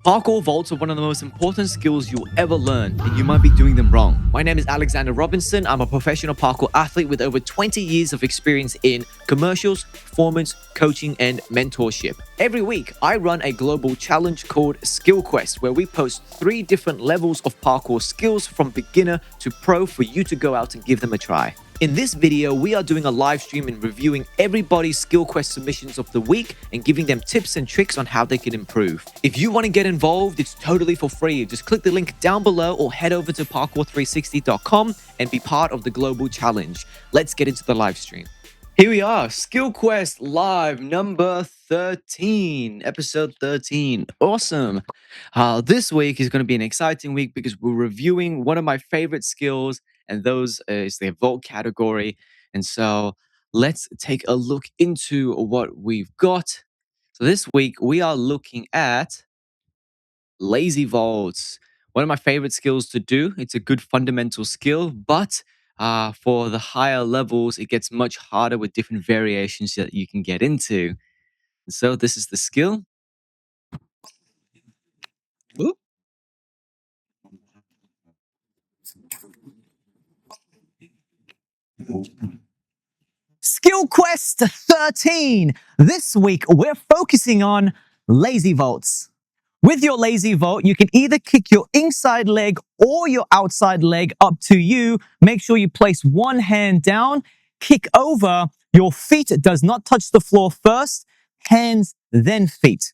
Parkour vaults are one of the most important skills you'll ever learn, and you might be doing them wrong. My name is Alexander Robinson. I'm a professional parkour athlete with over 20 years of experience in commercials, performance, coaching, and mentorship. Every week, I run a global challenge called Skill Quest, where we post 3 different levels of parkour skills from beginner to pro for you to go out and give them a try. In this video, we are doing a live stream and reviewing everybody's Skill Quest submissions of the week and giving them tips and tricks on how they can improve. If you want to get involved, it's totally for free. Just click the link down below or head over to parkour360.com and be part of the global challenge. Let's get into the live stream. Here we are, Skill Quest Live number 13, episode 13. Awesome. This week is going to be an exciting week because we're reviewing one of my favorite skills, and those is the vault category. And so let's take a look into what we've got. So this week we are looking at lazy vaults. One of my favorite skills to do. It's a good fundamental skill, but for the higher levels, it gets much harder with different variations that you can get into. And so this is the skill. Ooh. Skill Quest 13. This week, we're focusing on lazy vaults. With your lazy vault, you can either kick your inside leg or your outside leg, up to you. Make sure you place one hand down, kick over. Your feet does not touch the floor first, hands, then feet.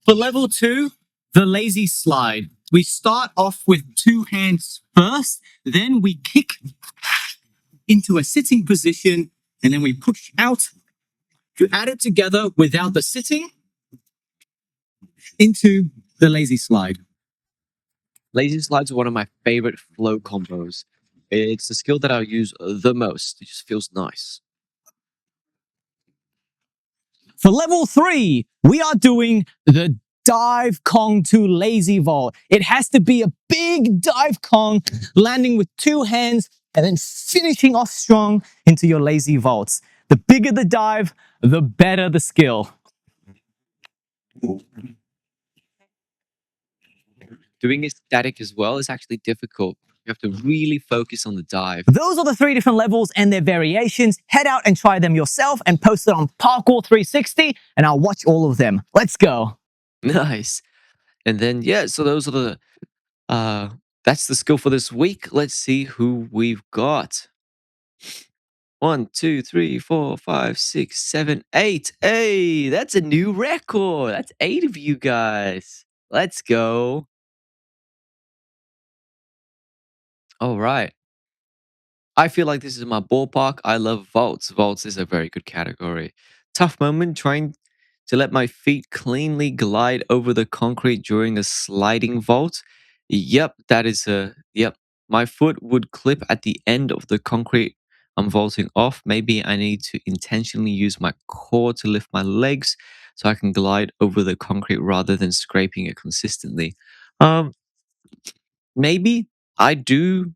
For level 2, the lazy slide. We start off with 2 hands first, then we kick into a sitting position, and then we push out. To add it together without the sitting into the lazy slide. Lazy slides are one of my favorite flow combos. It's the skill that I use the most. It just feels nice. For level 3, we are doing the dive Kong to lazy vault. It has to be a big dive Kong, landing with 2 hands and then finishing off strong into your lazy vaults. The bigger the dive, the better the skill. Doing it static as well is actually difficult. You have to really focus on the dive. Those are the 3 different levels and their variations. Head out and try them yourself and post it on Parkour 360, and I'll watch all of them. Let's go. Nice. And then, yeah, so those are the, that's the skill for this week. Let's see who we've got. 1, 2, 3, 4, 5, 6, 7, 8. Hey, that's a new record. That's 8 of you guys. Let's go. All right. I feel like this is my ballpark. I love vaults. Vaults is a very good category. Tough moment trying to let my feet cleanly glide over the concrete during a sliding vault. Yep, that is a yep. My foot would clip at the end of the concrete I'm vaulting off. Maybe I need to intentionally use my core to lift my legs so I can glide over the concrete rather than scraping it consistently. Um, Maybe I do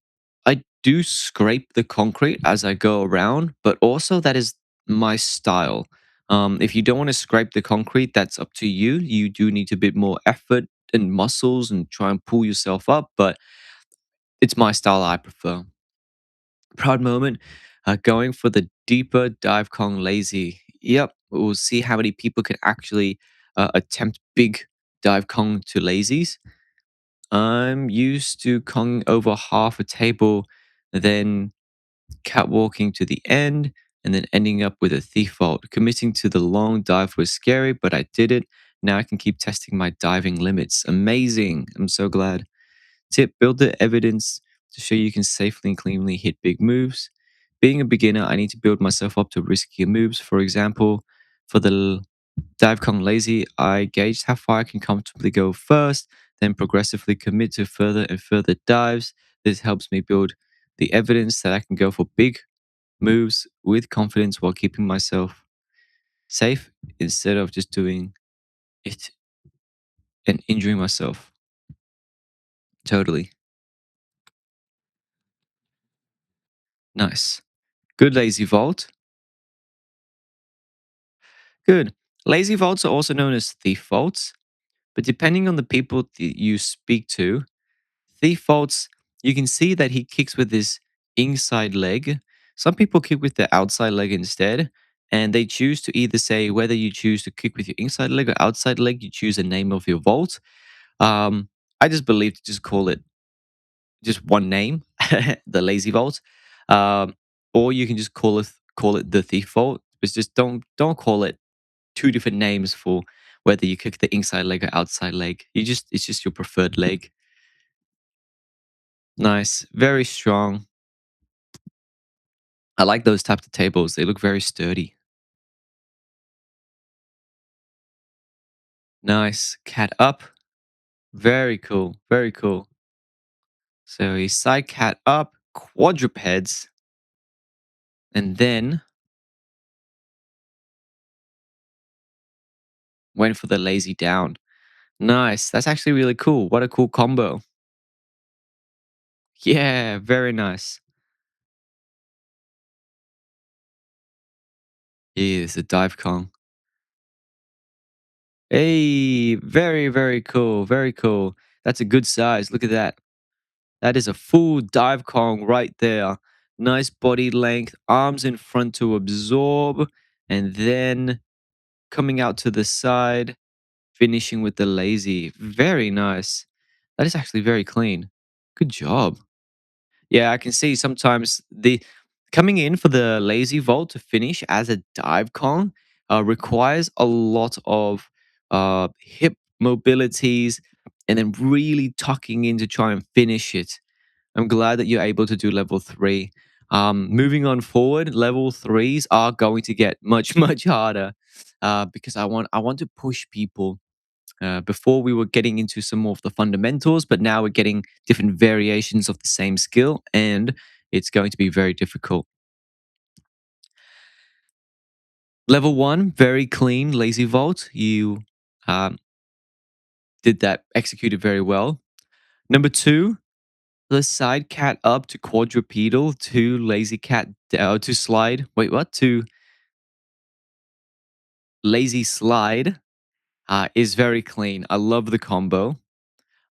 scrape the concrete as I go around, but also that is my style. If you don't want to scrape the concrete, that's up to you. You do need a bit more effort and muscles and try and pull yourself up, but it's my style I prefer. Proud moment, going for the deeper dive Kong lazy. Yep, we'll see how many people can actually attempt big dive Kong to lazies. I'm used to Kong over half a table, then catwalking to the end, and then ending up with a thief vault. Committing to the long dive was scary, but I did it. Now I can keep testing my diving limits. Amazing. I'm so glad. Tip, build the evidence to show you can safely and cleanly hit big moves. Being a beginner, I need to build myself up to riskier moves. For example, for the dive Kong lazy, I gauged how far I can comfortably go first, then progressively commit to further and further dives. This helps me build the evidence that I can go for big moves with confidence while keeping myself safe instead of just doing it and injuring myself. Totally. Nice. Good lazy vault. Good. Lazy vaults are also known as thief vaults, but depending on the people that you speak to, thief vaults, you can see that he kicks with his inside leg. Some people kick with their outside leg instead, and they choose to either say whether you choose to kick with your inside leg or outside leg, you choose the name of your vault. I just believe to just call it just one name, the lazy vault, um, or you can just call it the thief vault. But just don't call it two different names for whether you kick the inside leg or outside leg. It's just your preferred leg. Nice, very strong. I like those types of tables. They look very sturdy. Nice. Cat up. Very cool. Very cool. So he side cat up, quadrupeds, and then went for the lazy down. Nice. That's actually really cool. What a cool combo. Yeah, very nice. Yeah, it's a dive Kong. Hey, very, very cool. Very cool. That's a good size. Look at that. That is a full dive Kong right there. Nice body length, arms in front to absorb, and then coming out to the side, finishing with the lazy. Very nice. That is actually very clean. Good job. Yeah, I can see sometimes the coming in for the lazy vault to finish as a dive Kong requires a lot of hip mobilities and then really tucking in to try and finish it. I'm glad that you're able to do level three. Moving on forward, level threes are going to get much much harder because I want to push people. Before we were getting into some more of the fundamentals, but now we're getting different variations of the same skill, and it's going to be very difficult. Level one, very clean, lazy vault. You um, did that, executed very well. Number two, the side cat up to quadrupedal to lazy cat to slide. Wait, what? To lazy slide is very clean. I love the combo.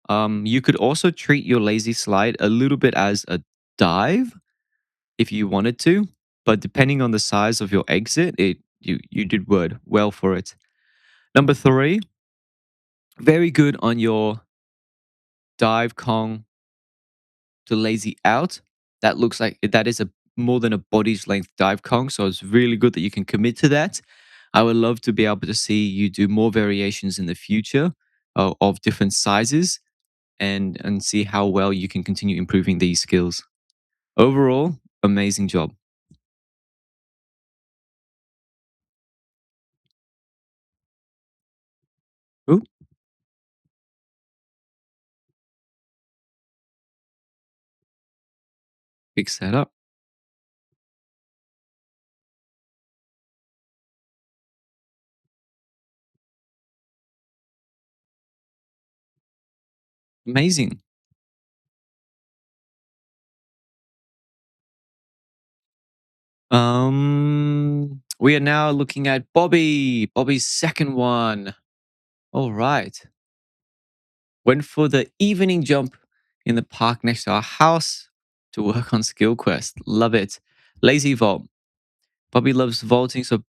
You could also treat your lazy slide a little bit as a dive if you wanted to, but depending on the size of your exit, you did word well for it. Number three, very good on your dive Kong to lazy out. That looks like that is a more than a body's length dive Kong, so it's really good that you can commit to that. I would love to be able to see you do more variations in the future of different sizes and see how well you can continue improving these skills. Overall, amazing job. Ooh, big setup. Amazing. We are now looking at Bobby. Bobby's second one. All right. Went for the evening jump in the park next to our house to work on Skill Quest. Love it. Lazy vault. Bobby loves vaulting, so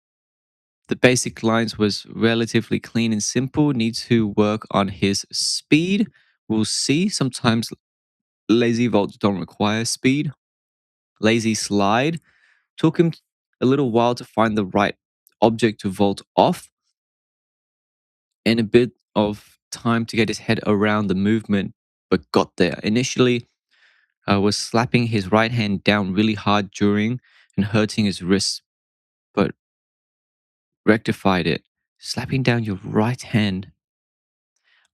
the basic lines was relatively clean and simple. Needs to work on his speed. We'll see. Sometimes lazy vaults don't require speed. Lazy slide. Took him a little while to find the right object to vault off and a bit of time to get his head around the movement, but got there. Initially, was slapping his right hand down really hard during and hurting his wrist, but rectified it. Slapping down your right hand.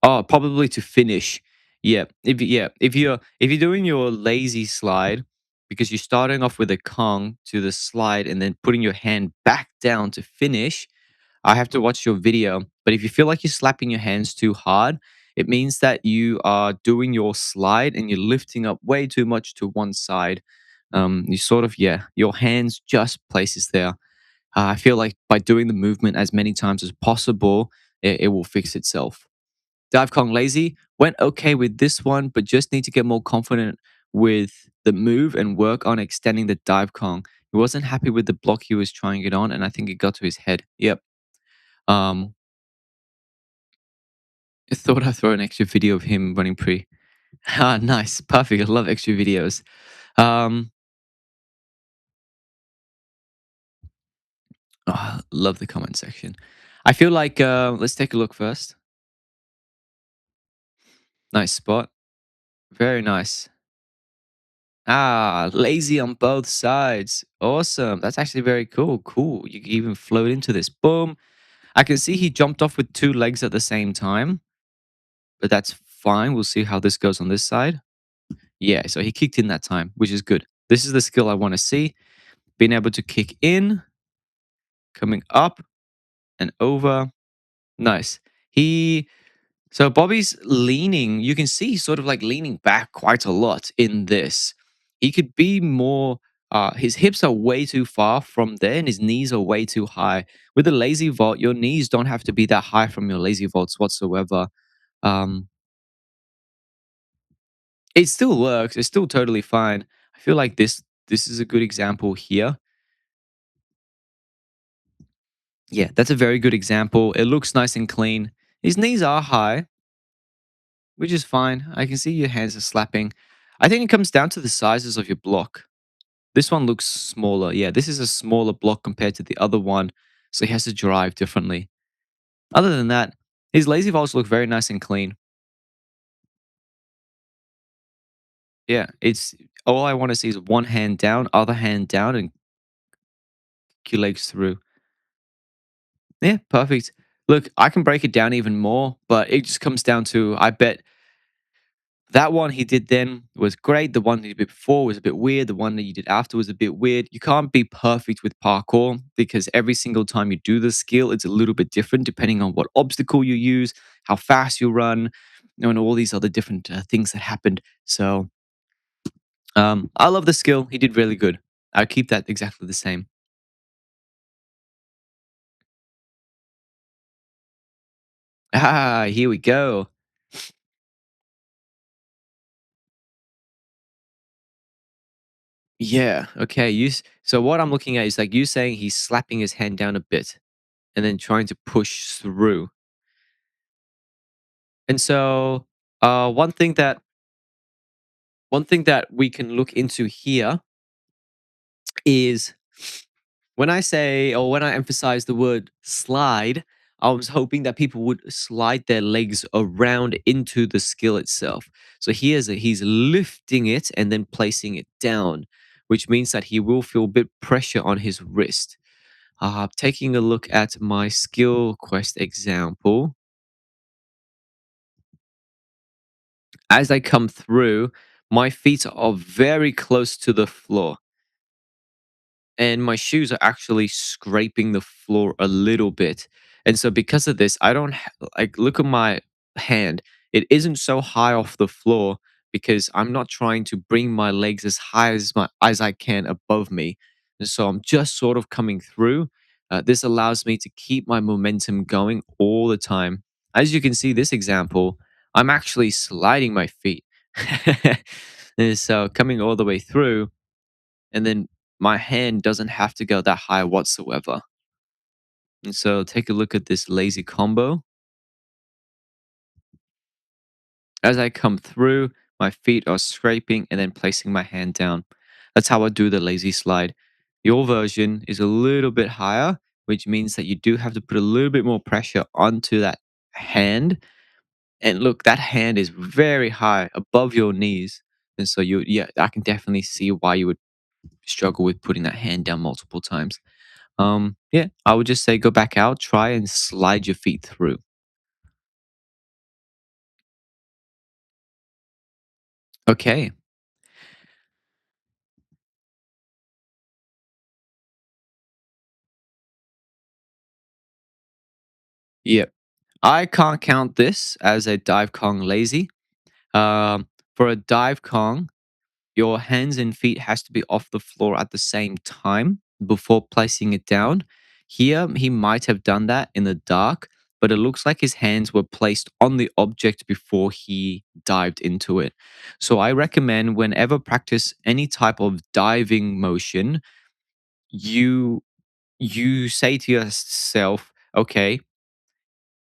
Oh, probably to finish. If you're doing your lazy slide because you're starting off with a Kong to the slide and then putting your hand back down to finish, I have to watch your video. But if you feel like you're slapping your hands too hard, it means that you are doing your slide and you're lifting up way too much to one side. You sort of, yeah, your hands just places there. I feel like by doing the movement as many times as possible, it will fix itself. Dive Kong Lazy went okay with this one, but just need to get more confident with the move and work on extending the dive Kong. He wasn't happy with the block he was trying it on, and I think it got to his head. Yep. Um, I thought I'd throw an extra video of him running pre. Ah, nice. Perfect. I love extra videos. Um, love the comment section. I feel like let's take a look first. Nice spot. Very nice. Ah, lazy on both sides. Awesome. That's actually very cool. Cool. You can even float into this. Boom. I can see he jumped off with two legs at the same time, but that's fine. We'll see how this goes on this side. Yeah, so he kicked in that time, which is good. This is the skill I want to see. Being able to kick in, coming up and over. Nice. He So Bobby's leaning, you can see he's sort of like leaning back quite a lot in this. He could be more, his hips are way too far from there and his knees are way too high. With a lazy vault, your knees don't have to be that high from your lazy vaults whatsoever. Um, it still works. It's still totally fine. I feel like this is a good example here. Yeah, that's a very good example. It looks nice and clean. His knees are high, which is fine. I can see your hands are slapping. I think it comes down to the sizes of your block. This one looks smaller. Yeah, this is a smaller block compared to the other one, so he has to drive differently. Other than that, his lazy vaults look very nice and clean. Yeah, it's all I want to see is one hand down, other hand down, and kick your legs through. Yeah, perfect. Look, I can break it down even more, but it just comes down to I bet that one he did then was great. The one he did before was a bit weird. The one that you did after was a bit weird. You can't be perfect with parkour because every single time you do the skill, it's a little bit different depending on what obstacle you use, how fast you run, and all these other different things that happened. So I love the skill. He did really good. I'll keep that exactly the same. Ah, here we go. Yeah. Okay. So what I'm looking at is like you saying he's slapping his hand down a bit and then trying to push through. And so, one thing that we can look into here is when I say or when I emphasize the word slide, I was hoping that people would slide their legs around into the skill itself. So he's lifting it and then placing it down, which means that he will feel a bit pressure on his wrist. Taking a look at my skill quest example, as I come through, my feet are very close to the floor. And my shoes are actually scraping the floor a little bit. And so because of this, I don't like look at my hand. It isn't so high off the floor because I'm not trying to bring my legs as high as I can above me. And so I'm just sort of coming through. This allows me to keep my momentum going all the time. As you can see, this example, I'm actually sliding my feet. And so coming all the way through, and then my hand doesn't have to go that high whatsoever. And so take a look at this lazy combo. As I come through, my feet are scraping and then placing my hand down. That's how I do the lazy slide. Your version is a little bit higher, which means that you do have to put a little bit more pressure onto that hand. And look, that hand is very high above your knees. And so yeah, I can definitely see why you would struggle with putting that hand down multiple times. Yeah, I would just say go back out, try and slide your feet through. Okay. Yep. I can't count this as a dive Kong lazy. For a dive Kong, your hands and feet has to be off the floor at the same time before placing it down. Here, he might have done that in the dark, but it looks like his hands were placed on the object before he dived into it. So I recommend whenever practice any type of diving motion, you you say to yourself, okay,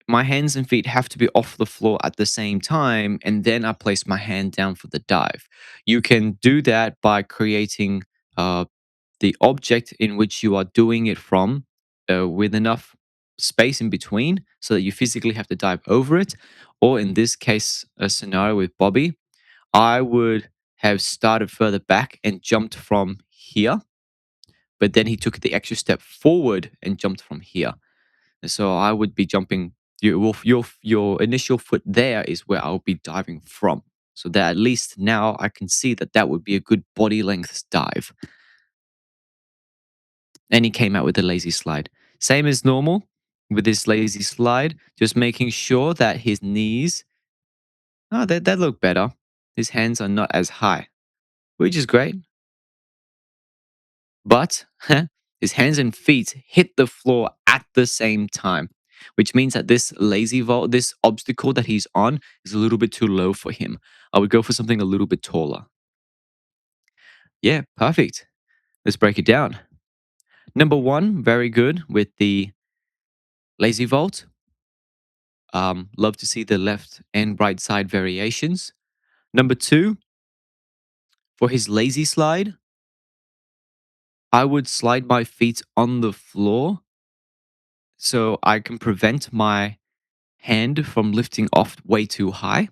my hands and feet have to be off the floor at the same time, and then I place my hand down for the dive. You can do that by creating uh, the object in which you are doing it from with enough space in between so that you physically have to dive over it. Or in this case, a scenario with Bobby, I would have started further back and jumped from here, but then he took the extra step forward and jumped from here. And so I would be jumping your initial foot there is where I'll be diving from. So that at least now I can see that that would be a good body length dive. And he came out with a lazy slide. Same as normal with this lazy slide, just making sure that his knees, oh, they look better. His hands are not as high, which is great. But his hands and feet hit the floor at the same time, which means that this lazy vault, this obstacle that he's on, is a little bit too low for him. I would go for something a little bit taller. Yeah, perfect. Let's break it down. Number one, very good with the lazy vault. Love to see the left and right side variations. Number two, for his lazy slide, I would slide my feet on the floor so I can prevent my hand from lifting off way too high.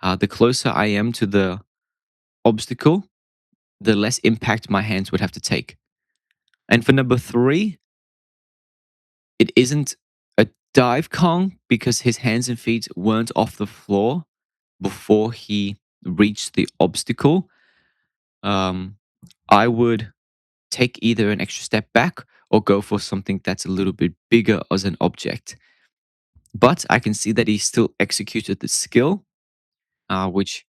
The closer I am to the obstacle, the less impact my hands would have to take. And for number three, it isn't a dive Kong because his hands and feet weren't off the floor before he reached the obstacle. Um, I would take either an extra step back or go for something that's a little bit bigger as an object. But I can see that he still executed the skill, which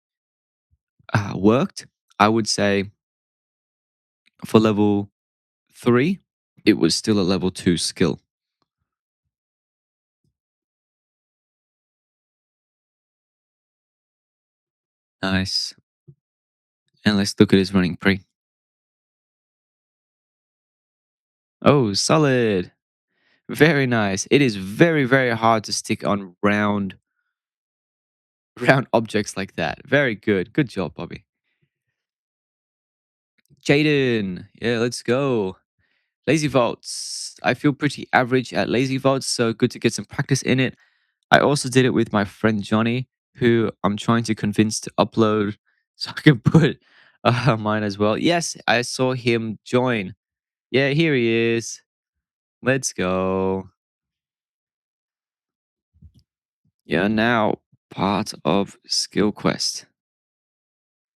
worked. I would say for level three, it was still a level two skill. Nice. And let's look at his running pre. Oh, solid. Very nice. It is very, very hard to stick on round objects like that. Very good. Good job, Bobby. Jaden. Yeah, let's go. Lazy vaults. I feel pretty average at lazy vaults, so good to get some practice in it. I also did it with my friend Johnny, who I'm trying to convince to upload so I can put mine as well. Yes, I saw him join. Yeah, here he is. Let's go. You're now part of Skill Quest.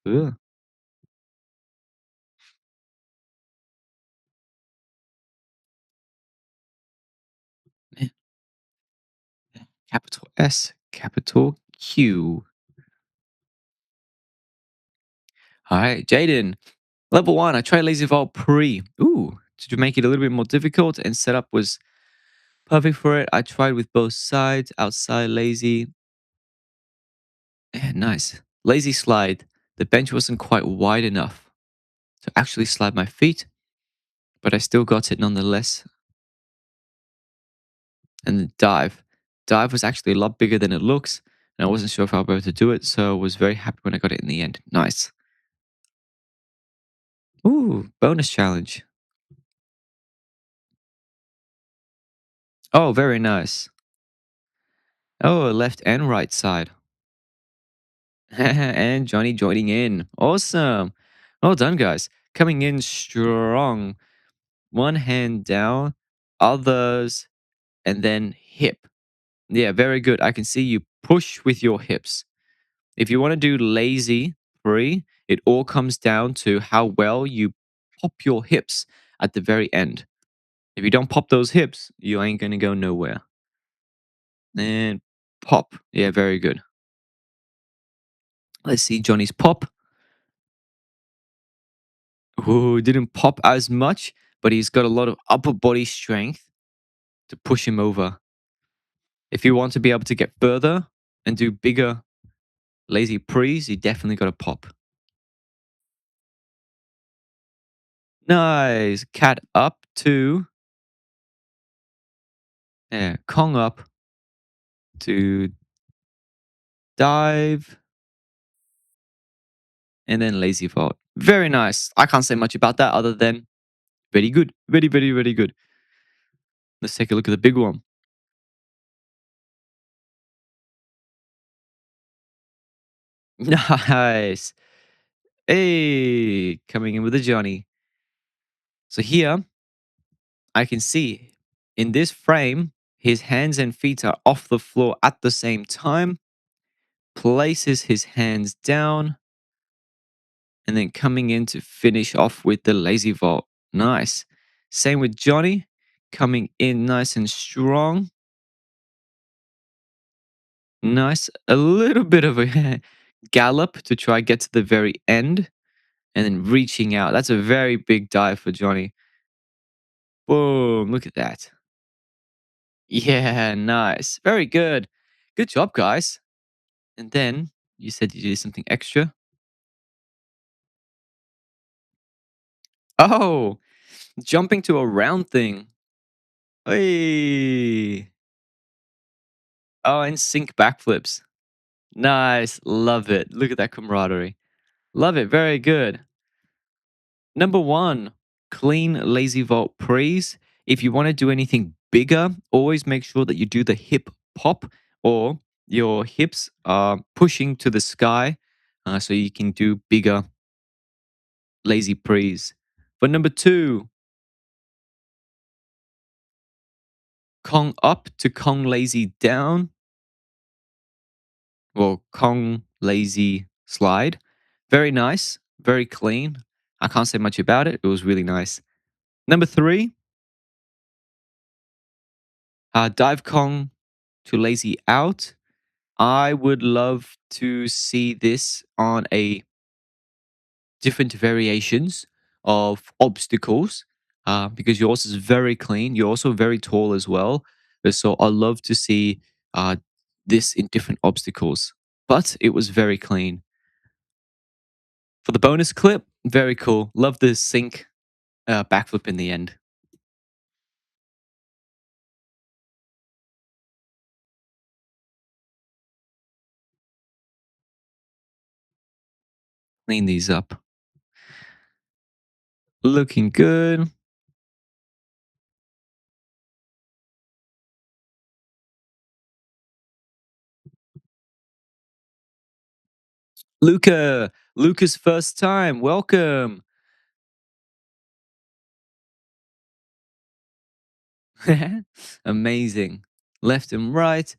Ugh. Eh, Capital S, capital Q. All right, Jaden. Level one, I tried Lazy Vault pre. Ooh, to make it a little bit more difficult, and setup was perfect for it. I tried with both sides, outside lazy. Nice. Lazy slide. The bench wasn't quite wide enough to actually slide my feet, but I still got it nonetheless. And the dive. Dive was actually a lot bigger than it looks, and I wasn't sure if I'll be able to do it, so I was very happy when I got it in the end. Nice. Ooh, bonus challenge. Oh, very nice. Oh, left and right side. And Johnny joining in. Awesome. Well done, guys. Coming in strong. One hand down, others, and then hip. Yeah, very good. I can see you push with your hips. If you want to do lazy free, it all comes down to how well you pop your hips at the very end. If you don't pop those hips, you ain't going to go nowhere. And pop. Yeah, very good. Let's see Johnny's pop. Ooh, didn't pop as much, but he's got a lot of upper body strength to push him over. If you want to be able to get further and do bigger lazy prees, you definitely got to pop. Nice. Cat up to, yeah, Kong up to dive, and then lazy vault. Very nice. I can't say much about that other than very good. Very, very, very good. Let's take a look at the big one. Nice. Hey, coming in with a Johnny. So here I can see in this frame, his hands and feet are off the floor at the same time, places his hands down, and then coming in to finish off with the lazy vault. Nice. Same with Johnny, coming in nice and strong. Nice. A little bit of a gallop to try get to the very end and then reaching out. That's a very big dive for Johnny. Boom. Look at that. Yeah, nice. Very good. Good job, guys. And then you said you did something extra. Oh, jumping to a round thing. Hey. Oh, and sync backflips. Nice. Love it. Look at that camaraderie. Love it. Very good. Number one, clean lazy vault prees. If you want to do anything bigger, always make sure that you do the hip pop or your hips are pushing to the sky so you can do bigger lazy prees. But number two, Kong up to Kong lazy down or Kong lazy slide. Very nice, very clean. I can't say much about it. It was really nice. Number three, dive Kong to lazy out. I would love to see this on a different variations of obstacles because yours is very clean. You're also very tall as well. So I love to see this in different obstacles. But it was very clean. For the bonus clip, very cool. Love the sync backflip in the end. Clean these up. Looking good. Luca, Luca's first time. Welcome. Amazing. Left and right.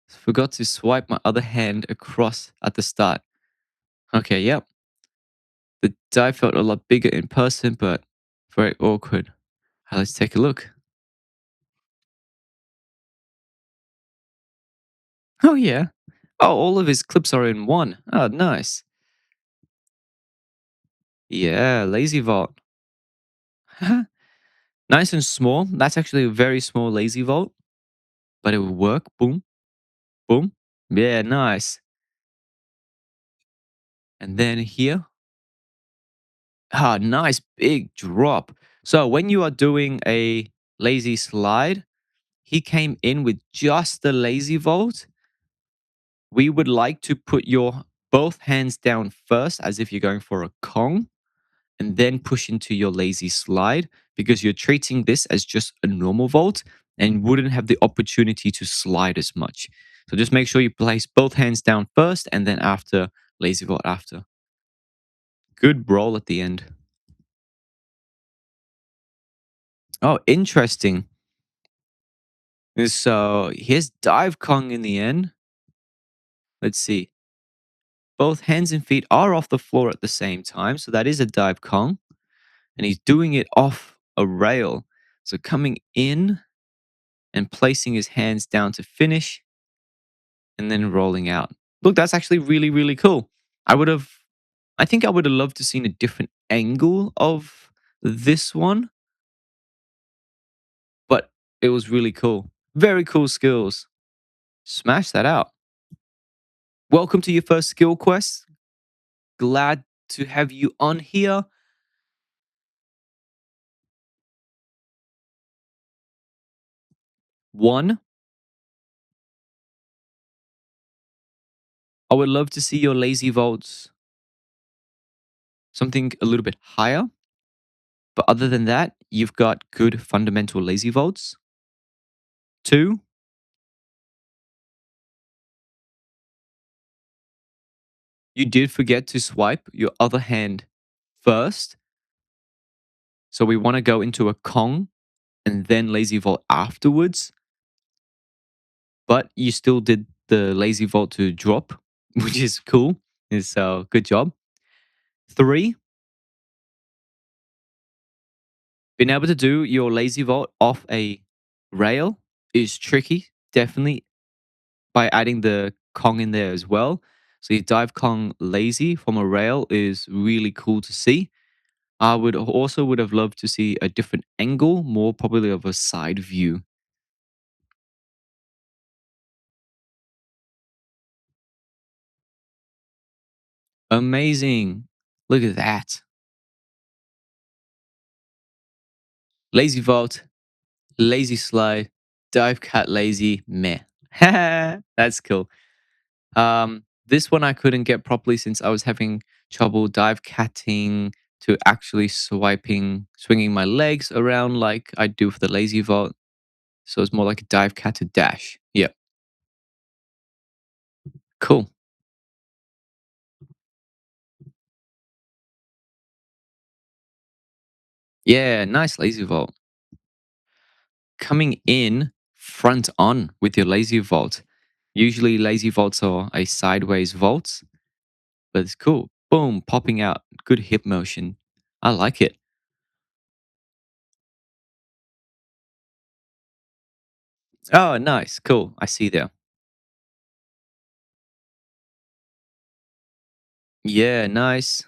Forgot to swipe my other hand across at the start. Okay, yep. The die felt a lot bigger in person, but very awkward. Let's take a look. Oh, yeah. Oh, all of his clips are in one. Oh, nice. Yeah, lazy vault. Nice and small. That's actually a very small lazy vault, but it will work. Boom, boom. Yeah, nice. And then here. Nice big drop. So when you are doing a lazy slide, he came in with just the lazy vault. We would like to put your both hands down first as if you're going for a Kong and then push into your lazy slide because you're treating this as just a normal vault and wouldn't have the opportunity to slide as much. So just make sure you place both hands down first and then after lazy vault after. Good roll at the end. Oh, interesting. So here's dive Kong in the end. Let's see. Both hands and feet are off the floor at the same time. So that is a dive Kong. And he's doing it off a rail. So coming in and placing his hands down to finish and then rolling out. Look, that's actually really, really cool. I would have I think I would have loved to seen a different angle of this one, but it was really cool. Very cool skills. Smash that out. Welcome to your first skill quest. Glad to have you on here. One, I would love to see your lazy vaults something a little bit higher. But other than that, you've got good fundamental lazy vaults. Two, you did forget to swipe your other hand first. So we want to go into a Kong and then lazy vault afterwards. But you still did the lazy vault to drop, which is cool. Is good job. Three, being able to do your lazy vault off a rail is tricky, definitely, by adding the Kong in there as well. So your dive Kong lazy from a rail is really cool to see. I would have loved to see a different angle, more probably of a side view. Amazing. Look at that. Lazy vault, lazy slide, dive cat lazy, meh. That's cool. This one I couldn't get properly since I was having trouble dive catting to actually swinging my legs around like I do for the lazy vault. So it's more like a dive cat to dash. Yeah, cool. Yeah, nice lazy vault. Coming in front on with your lazy vault. Usually lazy vaults are a sideways vault, but it's cool. Boom, popping out. Good hip motion. I like it. Oh, nice. Cool. I see there. Yeah, nice.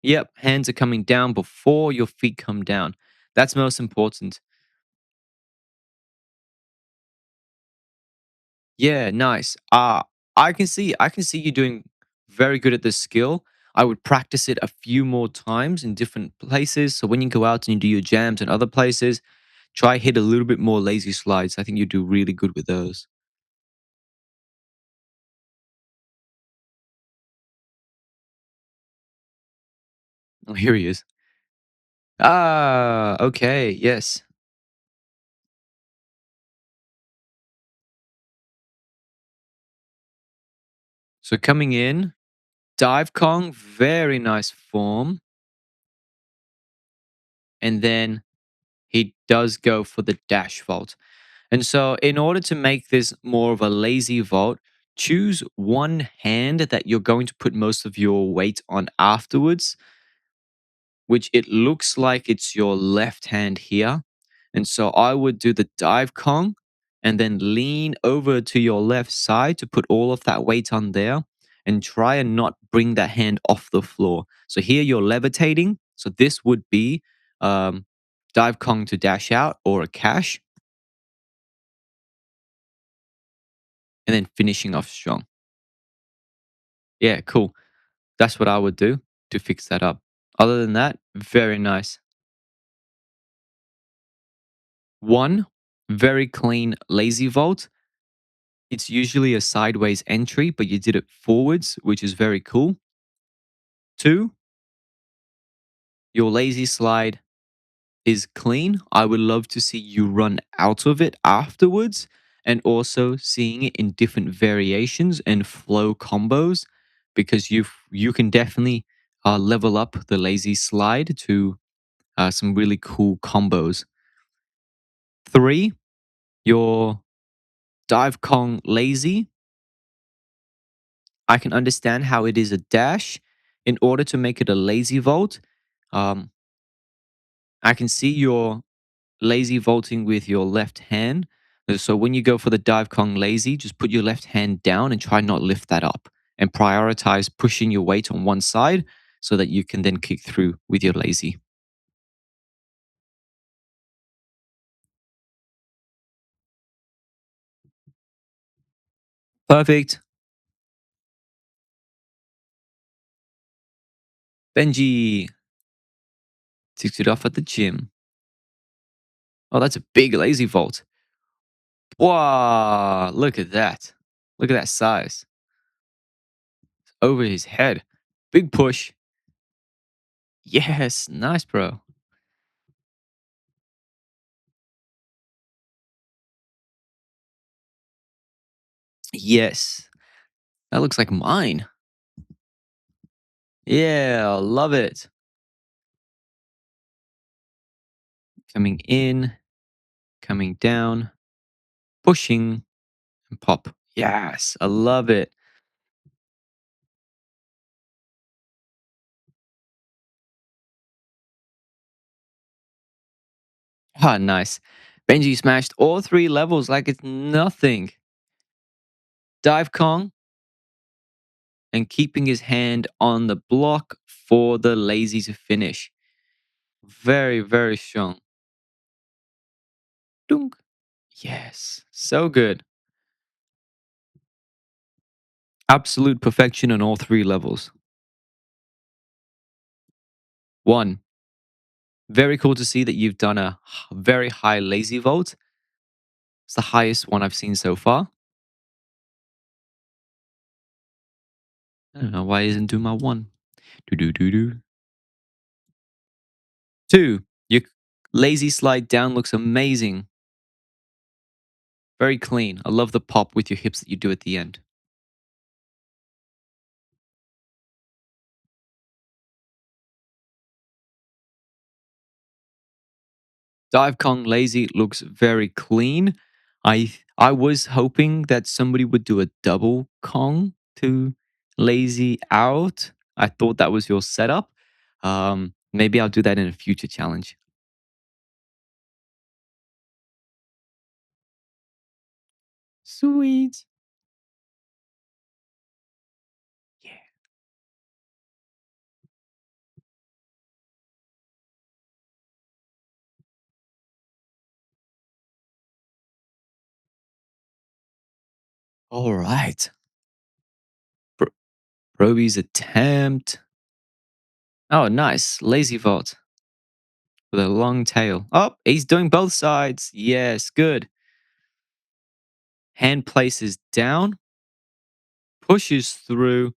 Yep, hands are coming down before your feet come down. That's most important. Yeah, nice. I can see you doing very good at this skill. I would practice it a few more times in different places. So when you go out and you do your jams in other places, try hit a little bit more lazy slides. I think you do really good with those. Oh, here he is. Ah, okay, yes. So coming in, dive Kong, very nice form. And then he does go for the dash vault. And so, in order to make this more of a lazy vault, choose one hand that you're going to put most of your weight on afterwards, which it looks like it's your left hand here. And so, I would do the dive Kong and then lean over to your left side to put all of that weight on there and try and not bring that hand off the floor. So, here you're levitating. So, this would be um, dive Kong to dash out or a cash and then finishing off strong. Yeah, cool. That's what I would do to fix that up. Other than that, very nice. One, very clean lazy vault. It's usually a sideways entry, but you did it forwards, which is very cool. Two, your lazy slide is clean. I would love to see you run out of it afterwards and also seeing it in different variations and flow combos because you can definitely level up the lazy slide to some really cool combos. Three, your dive Kong lazy. I can understand how it is a dash. In order to make it a lazy vault, um, I can see your lazy vaulting with your left hand. So when you go for the dive Kong lazy, just put your left hand down and try not lift that up. and prioritize pushing your weight on one side so that you can then kick through with your lazy. Perfect. Benji ticked it off at the gym. Oh, that's a big lazy vault. Wow, look at that. Look at that size. Over his head. Big push. Yes, nice, bro. Yes, that looks like mine. Yeah, love it. Coming in, coming down, pushing, and pop. Yes, I love it. Ah, nice. Benji smashed all three levels like it's nothing. Dive Kong and keeping his hand on the block for the lazy to finish. Very, very strong. Dunk. Yes, so good. Absolute perfection on all three levels. One, very cool to see that you've done a very high lazy vault. It's the highest one I've seen so far. I don't know why it isn't doing my one. Do do do do. Two, your lazy slide down looks amazing. Very clean. I love the pop with your hips that you do at the end. Dive Kong lazy looks very clean. I was hoping that somebody would do a double Kong to lazy out. I thought that was your setup. Maybe I'll do that in a future challenge. Sweet. Yeah. All right. Bro- Broby's attempt. Oh, nice. Lazy vault with a long tail. Oh, he's doing both sides. Yes, good. Hand places down, pushes through.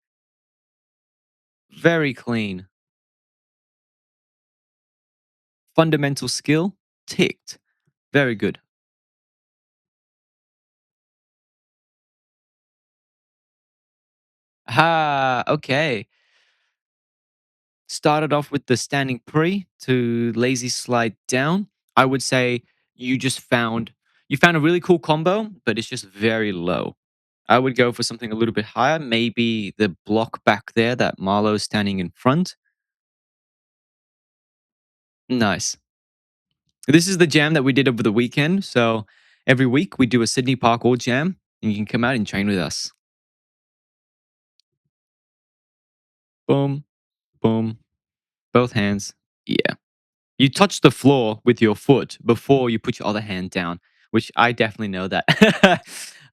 Very clean. Fundamental skill ticked. Very good. Ah, okay. Started off with the standing pre to lazy slide down. I would say you just found a really cool combo, but it's just very low. I would go for something a little bit higher, maybe the block back there that Marlo's standing in front. Nice. This is the jam that we did over the weekend. So every week we do a Sydney Parkour jam, and you can come out and train with us. Boom, boom, both hands. Yeah. You touch the floor with your foot before you put your other hand down, which I definitely know that.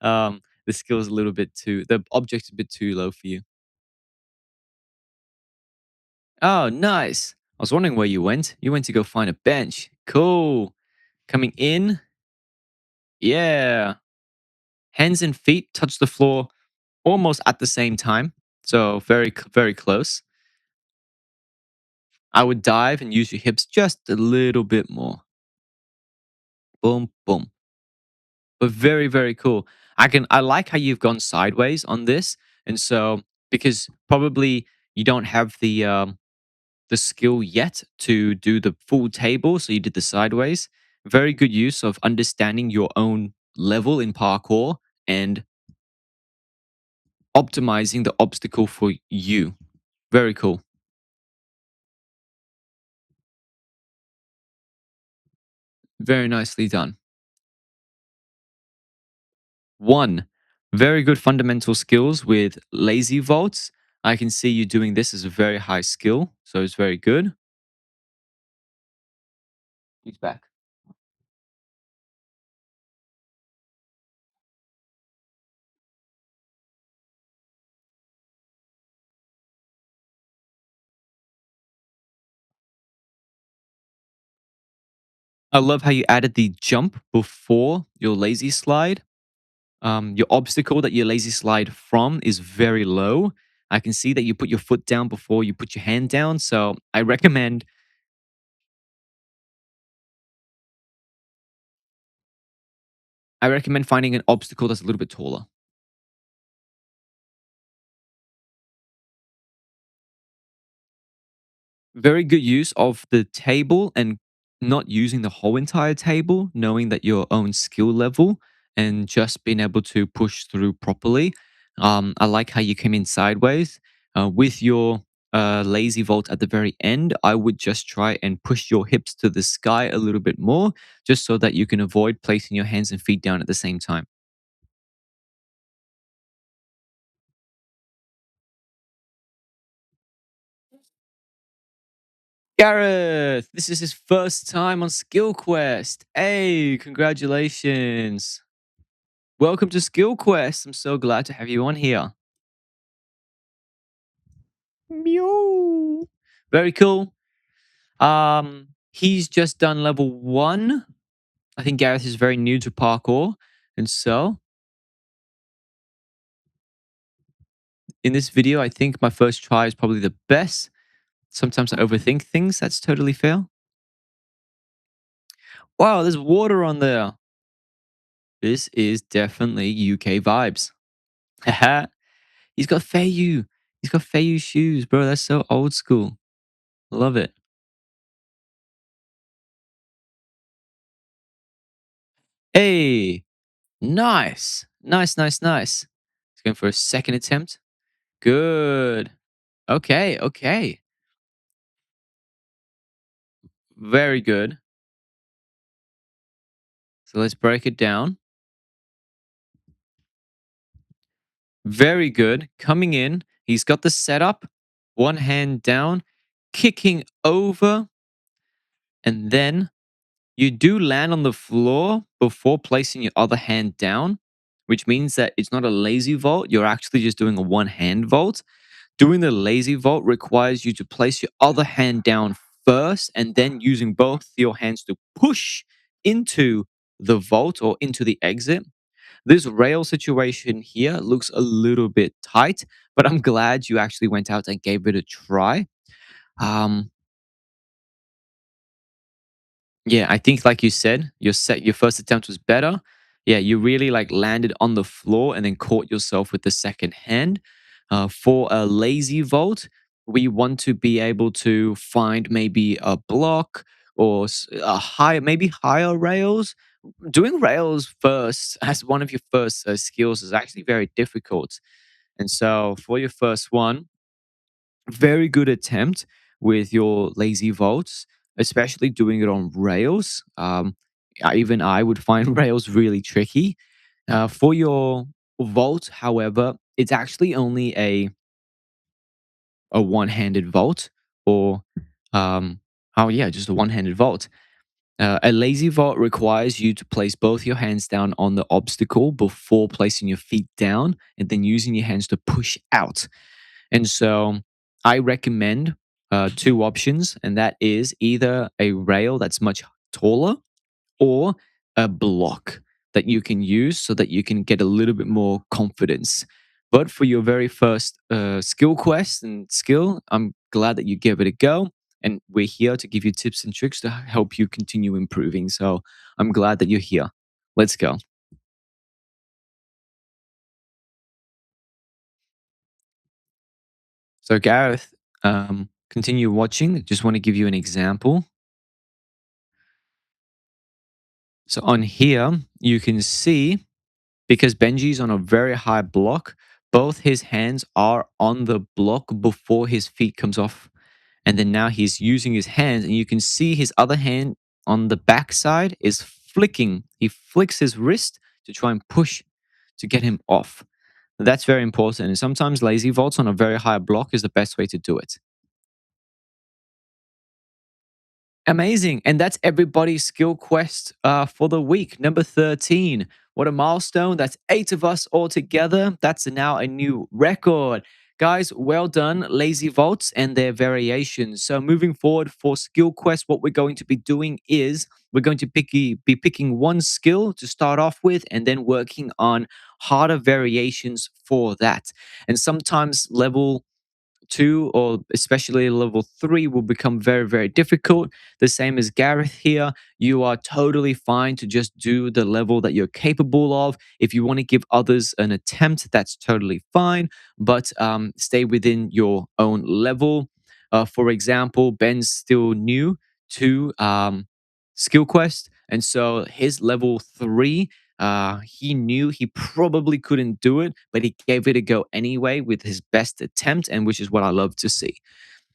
The skill's a little bit too, the object's a bit too low for you. Oh, nice. I was wondering where you went. You went to go find a bench. Cool. Coming in. Yeah. Hands and feet touch the floor almost at the same time. So very, very close. I would dive and use your hips just a little bit more. Boom, boom. But very, very cool. I like how you've gone sideways on this. And so because probably you don't have the skill yet to do the full table, so you did the sideways. Very good use of understanding your own level in parkour and optimizing the obstacle for you. Very cool. Very nicely done. One, Very good fundamental skills with lazy vaults. I can see you doing this as a very high skill, so it's very good. He's back. I love how you added the jump before your lazy slide. Your obstacle that you lazy slide from is very low. I can see that you put your foot down before you put your hand down. So I recommend finding an obstacle that's a little bit taller. Very good use of the table and not using the whole entire table, knowing that your own skill level and just being able to push through properly. I like how you came in sideways with your lazy vault at the very end. I would just try and push your hips to the sky a little bit more, just so that you can avoid placing your hands and feet down at the same time. Gareth, this is his first time on Skill Quest. Hey, congratulations. Welcome to Skill Quest. I'm so glad to have you on here. Meow. Very cool. He's just done level 1. I think Gareth is very new to parkour. And so, in this video, I think my first try is probably the best. Sometimes I overthink things. That's totally fair. Wow, there's water on there. This is definitely UK vibes. Haha. He's got Feiyu. He's got Feiyu shoes, bro. That's so old school. Love it. Hey, nice. Nice, nice, nice. He's going for a second attempt. Good. Okay, okay. Very good. So let's break it down. Very good. Coming in. He's got the setup. One hand down, kicking over, and then you do land on the floor before placing your other hand down, which means that it's not a lazy vault. You're actually just doing a one hand vault. Doing the lazy vault requires you to place your other hand down first and then using both your hands to push into the vault or into the exit. This rail situation here looks a little bit tight, but I'm glad you actually went out and gave it a try. Um, Yeah, I think like you said, your first attempt was better. Yeah, you really like landed on the floor and then caught yourself with the second hand. For a lazy vault, we want to be able to find maybe a block or a higher, maybe higher rails. Doing rails first as one of your first skills is actually very difficult. And so for your first one, very good attempt with your lazy vaults, especially doing it on rails. Even I would find rails really tricky. For your vault, however, it's actually only a one-handed vault, or oh yeah, just a one-handed vault. A lazy vault requires you to place both your hands down on the obstacle before placing your feet down, and then using your hands to push out. And so I recommend two options, and that is either a rail that's much taller or a block that you can use so that you can get a little bit more confidence. But for your very first skill quest and skill, I'm glad that you gave it a go. And we're here to give you tips and tricks to help you continue improving. So I'm glad that you're here. Let's go. So, Gareth, continue watching. Just want to give you an example. So on here, you can see because Benji's on a very high block, both his hands are on the block before his feet comes off. And then now he's using his hands, and you can see his other hand on the back side is flicking. He flicks his wrist to try and push to get him off. That's very important. And sometimes lazy vaults on a very high block is the best way to do it. Amazing. And that's everybody's skill quest for the week. Number 13. What a milestone. That's 8 of us all together. That's now a new record. Guys, well done, lazy vaults and their variations. So moving forward for skill quest, what we're going to be doing is we're going to be picking one skill to start off with and then working on harder variations for that. And sometimes level 2 or especially level 3 will become very, very difficult. The same as Gareth here. You are totally fine to just do the level that you're capable of. If you want to give others an attempt, that's totally fine, but stay within your own level. For example, Ben's still new to Skill Quest, and so his level 3, he knew he probably couldn't do it, but he gave it a go anyway with his best attempt, and which is what I love to see.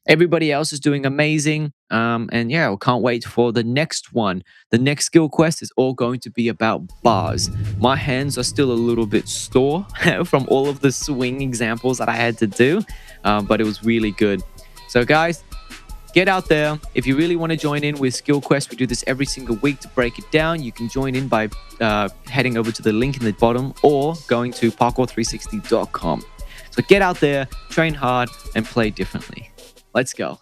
Everybody else is doing amazing. And yeah, I can't wait for the next one. The next skill quest is all going to be about bars. My hands are still a little bit sore from all of the swing examples that I had to do, but it was really good. So, guys, get out there. If you really want to join in with Skill Quest, we do this every single week to break it down. You can join in by heading over to the link in the bottom or going to parkour360.com. So get out there, train hard, and play differently. Let's go.